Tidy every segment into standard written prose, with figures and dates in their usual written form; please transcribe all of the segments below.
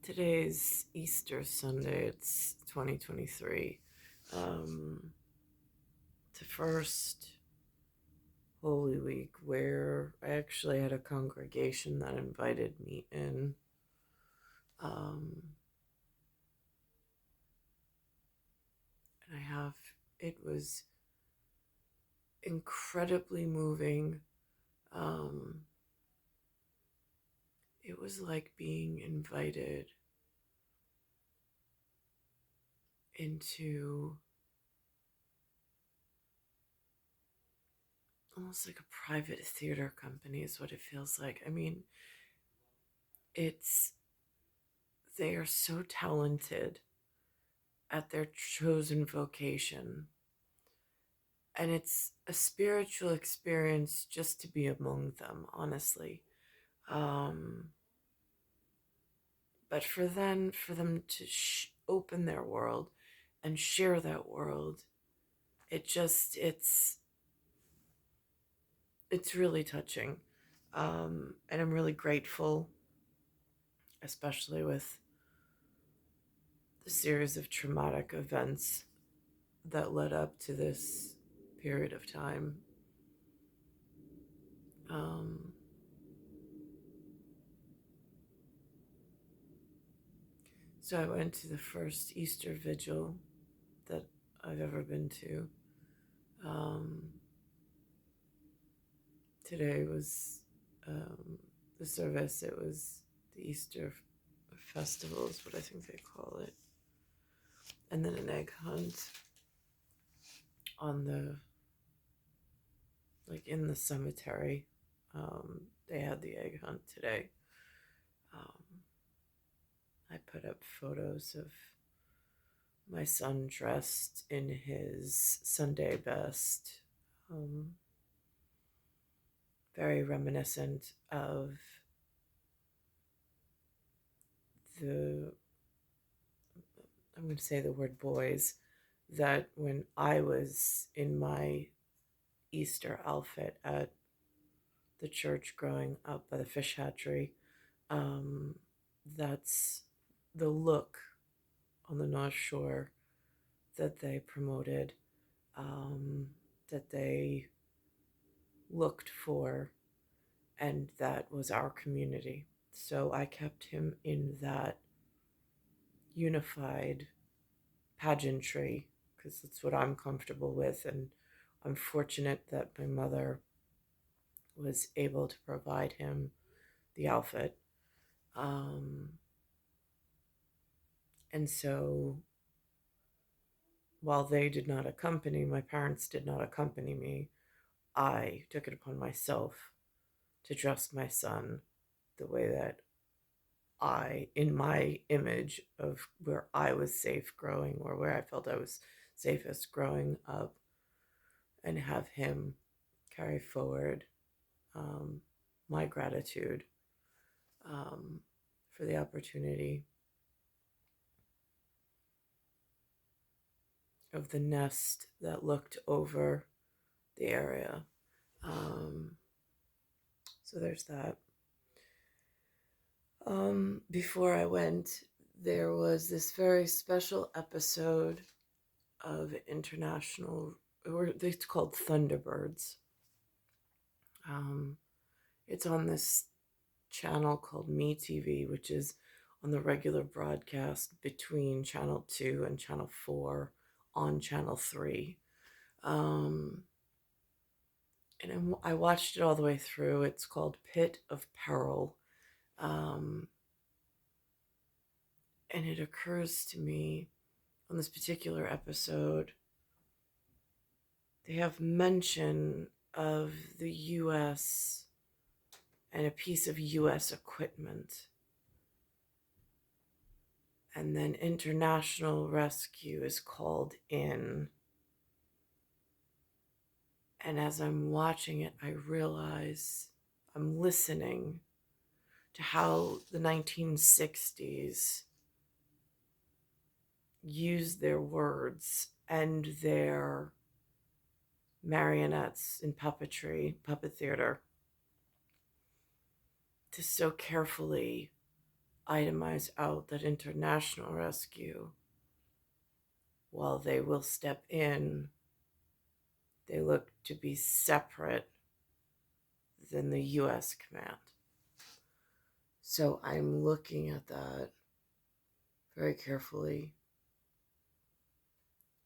Today's Easter Sunday. It's 2023. The first Holy Week where I actually had a congregation that invited me in. Um, and it was incredibly moving. Um, it was like being invited into almost like a private theater company is what it feels like. I mean, it's they are so talented at their chosen vocation, and it's a spiritual experience just to be among them, honestly. um but for them to open their world and share that world, it's really touching. And I'm really grateful, especially with the series of traumatic events that led up to this period of time. Um, so I went to the first Easter vigil that I've ever been to. Um, Today was the service. It was the Easter festival, is what I think they call it, and then an egg hunt on the in the cemetery. They had the egg hunt today. Um, I put up photos of my son dressed in his Sunday best, very reminiscent of the, I'm going to say the word boys, that when I was in my Easter outfit at the church growing up by the fish hatchery. Um, that's the look on the North Shore that they promoted, um, that they looked for, and that was our community. So I kept him in that unified pageantry because that's what I'm comfortable with. And I'm fortunate that my mother was able to provide him the outfit. Um, and so while my parents did not accompany me, I took it upon myself to dress my son the way that in my image of where I was safe growing, or where I felt I was safest growing up, and have him carry forward um, my gratitude um, for the opportunity of the nest that looked over the area. Um, so there's that. Before I went, there was this very special episode of it's called Thunderbirds. Um, it's on this channel called Me TV, which is on the regular broadcast between Channel 2 and Channel 4 on Channel 3. And I watched it all the way through. It's called Pit of Peril. Um, and it occurs to me on this particular episode, they have mention of the US and a piece of US equipment. And then international rescue is called in. And as I'm watching it, I realize I'm listening to how the 1960s used their words and their marionettes in puppet theater, to so carefully itemize out that international rescue, while they will step in, they look to be separate than the U.S. command. So I'm looking at that very carefully.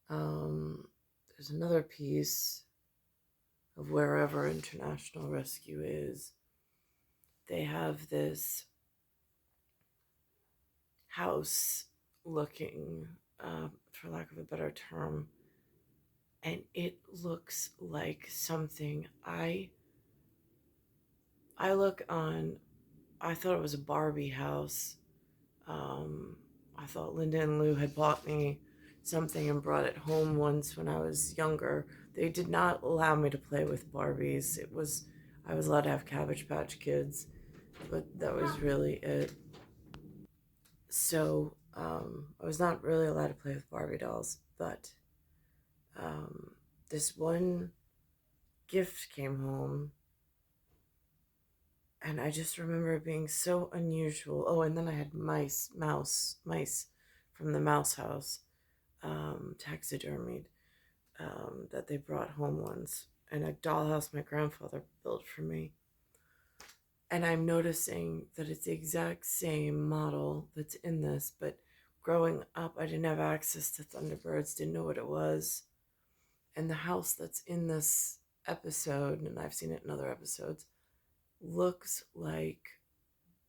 There's another piece of wherever international rescue is. They have this house looking, for lack of a better term, and it looks like something I thought it was a Barbie house. I thought Linda and Lou had bought me something and brought it home once when I was younger. They did not allow me to play with Barbies. I was allowed to have Cabbage Patch Kids, but that was really it. So I was not really allowed to play with Barbie dolls, but this one gift came home, and I just remember it being so unusual. Oh, and then I had mice from the mouse house, taxidermied, that they brought home once, and a dollhouse my grandfather built for me. And I'm noticing that it's the exact same model that's in this, but growing up, I didn't have access to Thunderbirds, didn't know what it was. And the house that's in this episode, and I've seen it in other episodes, looks like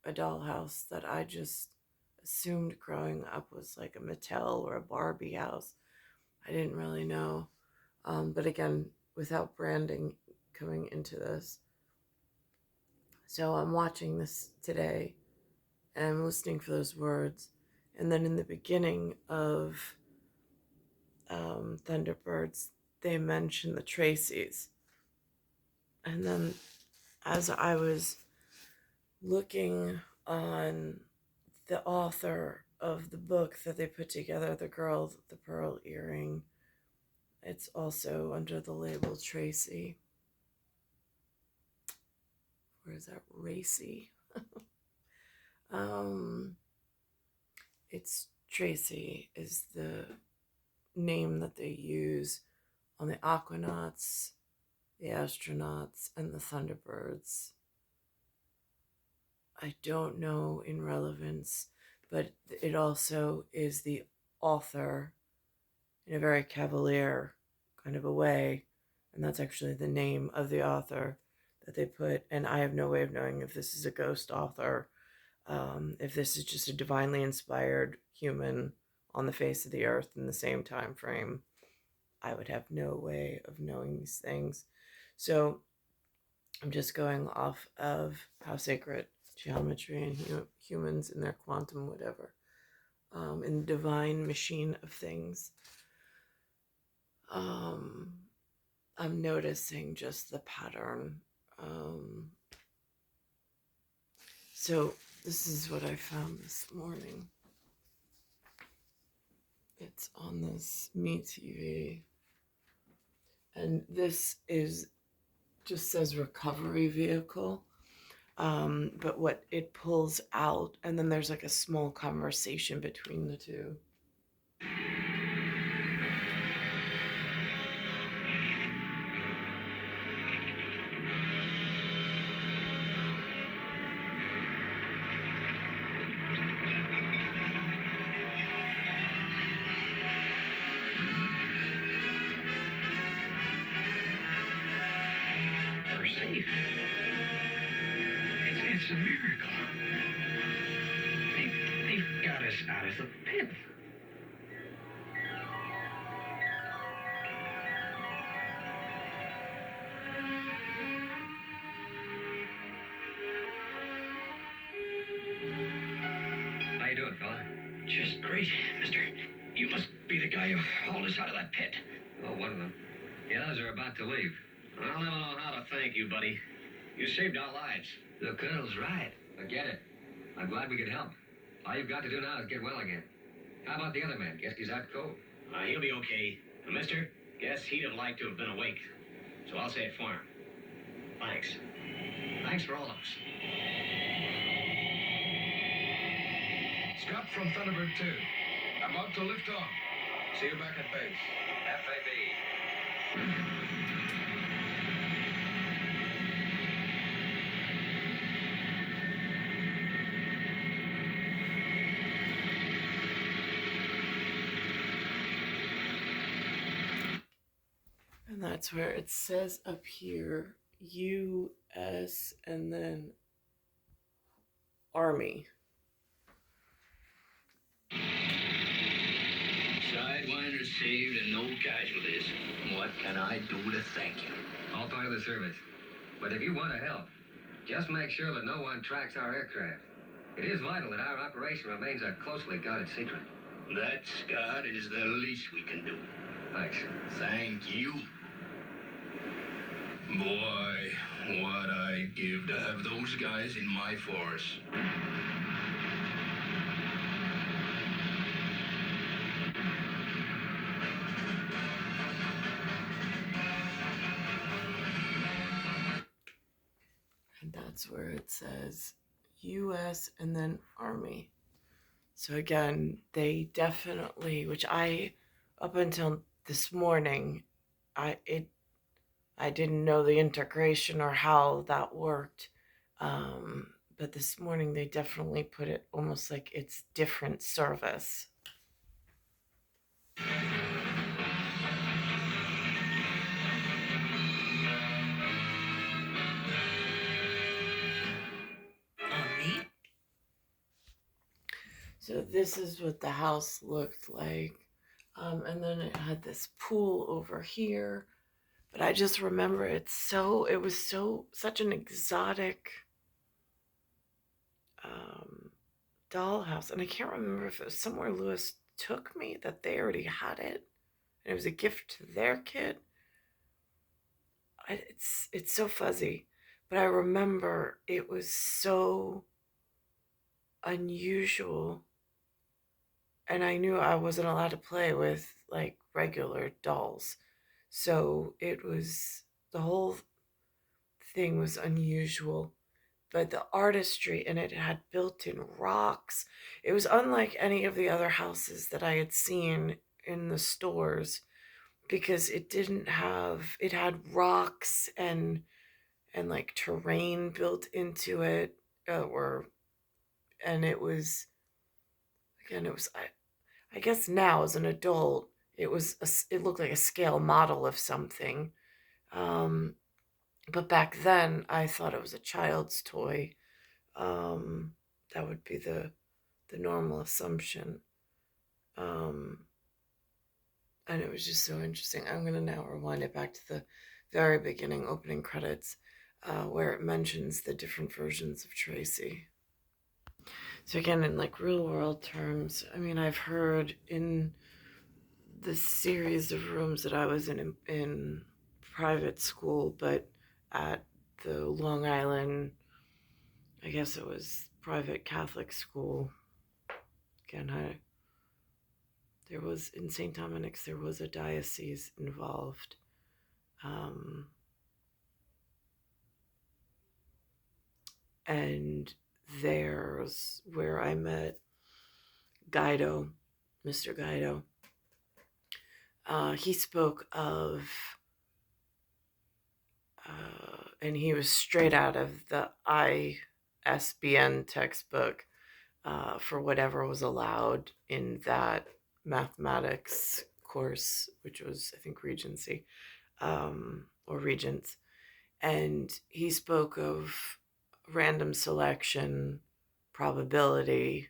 a dollhouse that I just assumed growing up was like a Mattel or a Barbie house. I didn't really know. But again, without branding coming into this. So I'm watching this today and I'm listening for those words. And then in the beginning of Thunderbirds, they mention the Tracys. And then as I was looking on the author of the book that they put together, The Girl with the Pearl Earring, it's also under the label Tracy. Where is that? Racy. It's Tracy is the name that they use on the Aquanauts, the Astronauts, and the Thunderbirds. I don't know in relevance, but it also is the author in a very cavalier kind of a way, and that's actually the name of the author that they put. And I have no way of knowing if this is a ghost author, if this is just a divinely inspired human on the face of the earth in the same time frame. I would have no way of knowing these things. So I'm just going off of how sacred geometry and humans in their quantum whatever, in the divine machine of things. I'm noticing just the pattern. So this is what I found this morning. It's on this MeTV. And this just says recovery vehicle. But what it pulls out, and then there's like a small conversation between the two. We're safe. It's a miracle. They've got us out of the pit. How you doing, fella? Just great, mister. You must be the guy who hauled us out of that pit. Well, one of them. The others are about to leave. I'll never know how to thank you, buddy. You saved our lives. The Colonel's right. I get it. I'm glad we could help. All you've got to do now is get well again. How about the other man? Guess he's out cold. He'll be okay. Mister, guess he'd have liked to have been awake. So I'll say it for him. Thanks. Thanks for all of us. Scott from Thunderbird 2. About to lift off. See you back at base. FAB. And that's where it says up here, U.S. and then Army. Sidewinders saved and no casualties. What can I do to thank you? All part of the service. But if you want to help, just make sure that no one tracks our aircraft. It is vital that our operation remains a closely guarded secret. That, Scott, is the least we can do. Thanks. Thank you. Boy, what I'd give to have those guys in my force. And that's where it says U.S. and then Army. So again, they definitely, which I, up until this morning, I didn't know the integration or how that worked. But this morning they definitely put it almost like it's different service. Me? So this is what the house looked like. And then it had this pool over here. But I just remember it was such an exotic dollhouse. And I can't remember if it was somewhere Lewis took me that they already had it. And it was a gift to their kid. It's so fuzzy. But I remember it was so unusual. And I knew I wasn't allowed to play with like regular dolls. So the whole thing was unusual. But the artistry in it had built-in rocks. It was unlike any of the other houses that I had seen in the stores because it had rocks and like terrain built into it, and it was, again, I guess now as an adult, it looked like a scale model of something. But back then I thought it was a child's toy. That would be the normal assumption. And it was just so interesting. I'm going to now rewind it back to the very beginning opening credits, where it mentions the different versions of Tracy. So again, in like real world terms, I mean, I've heard in the series of rooms that I was in private school, but at the Long Island, I guess it was private Catholic school. Again, there was, in St. Dominic's, there was a diocese involved. And there's where I met Guido, Mr. Guido. He spoke of, and he was straight out of the ISBN textbook, for whatever was allowed in that mathematics course, which was, I think, Regency, or Regents. And he spoke of random selection, probability,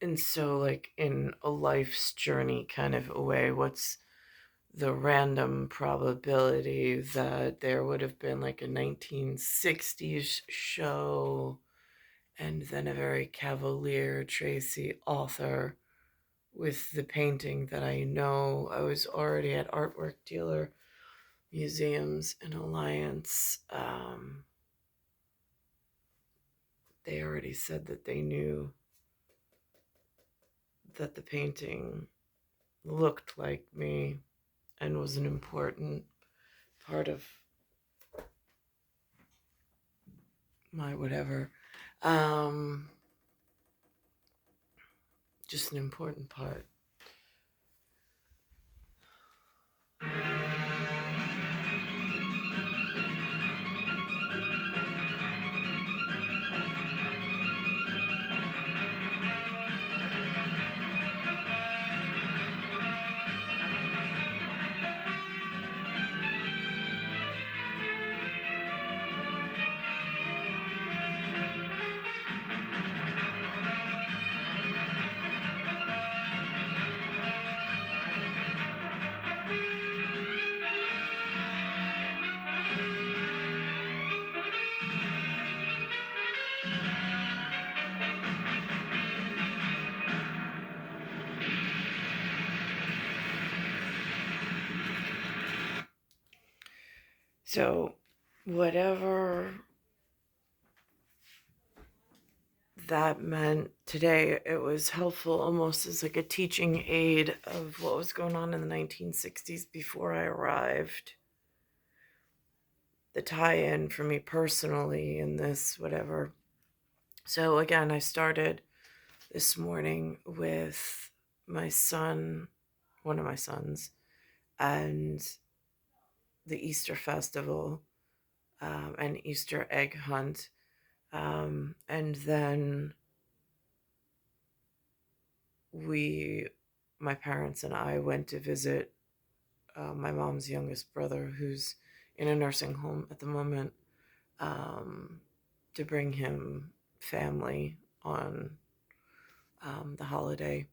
and so like in a life's journey kind of a way, what's the random probability that there would have been like a 1960s show and then a very cavalier Tracy author with the painting that I know. I was already at Artwork Dealer Museums in Alliance. They already said that they knew that the painting looked like me and was an important part of my whatever. Um, just an important part. So, whatever that meant today, it was helpful almost as like a teaching aid of what was going on in the 1960s before I arrived. The tie-in for me personally in this, whatever. So again, I started this morning with my son, one of my sons, and the Easter festival, and Easter egg hunt. And then my parents and I went to visit my mom's youngest brother, who's in a nursing home at the moment, to bring him family on the holiday.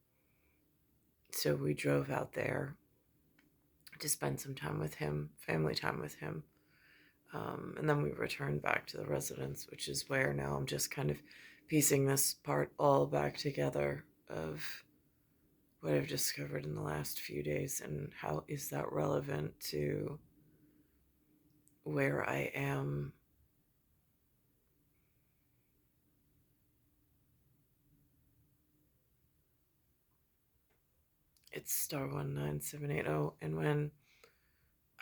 So we drove out there to spend some time with him, family time with him. And then we returned back to the residence, which is where now I'm just kind of piecing this part all back together of what I've discovered in the last few days and how is that relevant to where I am. It's star 19780. And when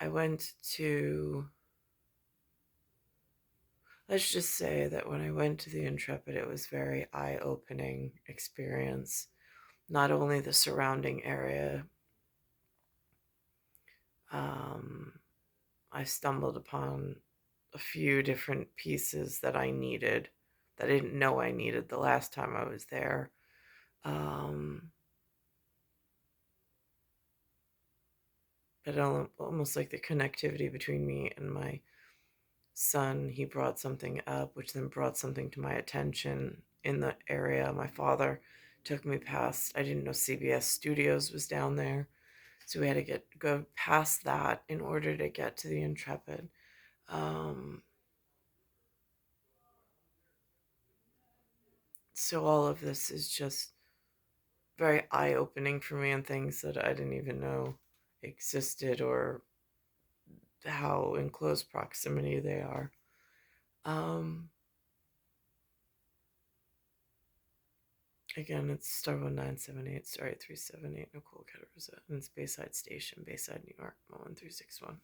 I went to, let's just say that when I went to the Intrepid, it was very eye-opening experience. Not only the surrounding area, I stumbled upon a few different pieces that I needed, that I didn't know I needed the last time I was there. But almost like the connectivity between me and my son, he brought something up, which then brought something to my attention in the area. My father took me past, I didn't know CBS Studios was down there. So we had to go past that in order to get to the Intrepid. So all of this is just very eye-opening for me, and things that I didn't even know existed or how in close proximity they are. Again, it's star 1978, star 8378, Nicole, Cattaruzza, and it's Bayside Station, Bayside, New York, 11361.